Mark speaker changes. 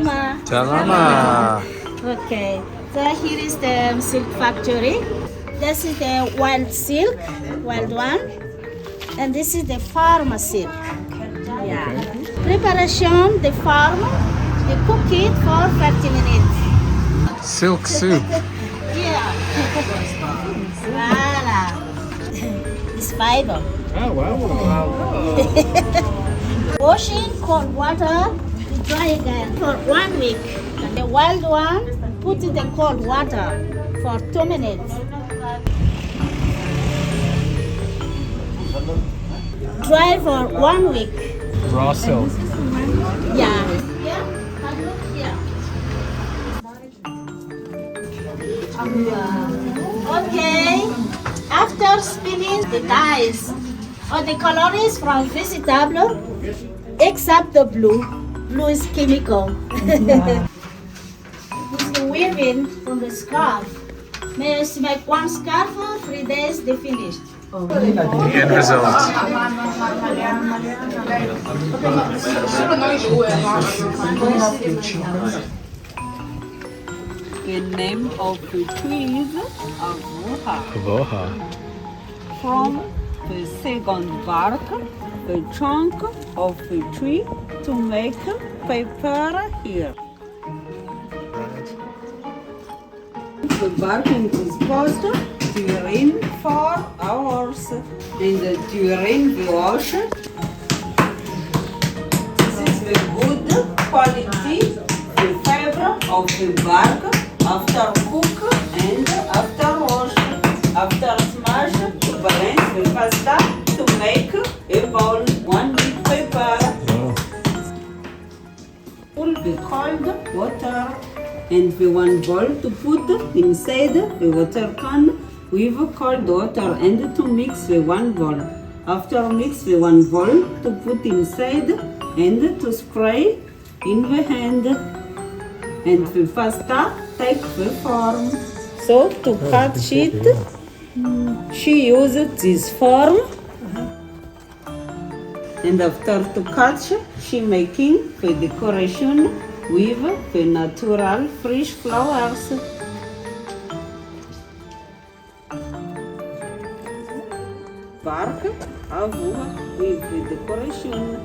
Speaker 1: Salama.
Speaker 2: Salama.
Speaker 1: Okay. So here is the silk factory. This is the wild silk, wild one. And this is the farm silk. Yeah. Preparation, the farm, they cook it for 30 minutes.
Speaker 2: Silk soup.
Speaker 1: Yeah. Voila. It's fiber.
Speaker 2: Oh, wow.
Speaker 1: Washing cold water to dry again for 1 week. And the wild one, put in the cold water for 2 minutes. Dry for 1 week.
Speaker 2: Raw silk.
Speaker 1: Yeah. Yeah. And look here. Okay. After spinning the dyes or the colors from vegetable, except the blue. Blue is chemical. This is the weaving from the scarf. May I make one scarf for 3 days, they finished.
Speaker 2: The end result.
Speaker 3: The name of the tree is Avoha.
Speaker 2: Avoha.
Speaker 3: From the second bark, the trunk of the tree to make paper here. The barking is posed during 4 hours and during the wash. This is the good quality, the fiber of the bark after cook and after wash, after smash to balance the pasta to make a bowl, 1 big paper. Full the cold water and the 1 bowl to put inside the water can with cold water and to mix the 1 bowl. After mix the 1 bowl to put inside and to spray in the hand. And the pasta take the form. So to cut sheet, she used this form. And after to cut, she making the decoration with the natural fresh flowers. Bark, avoa with the decoration.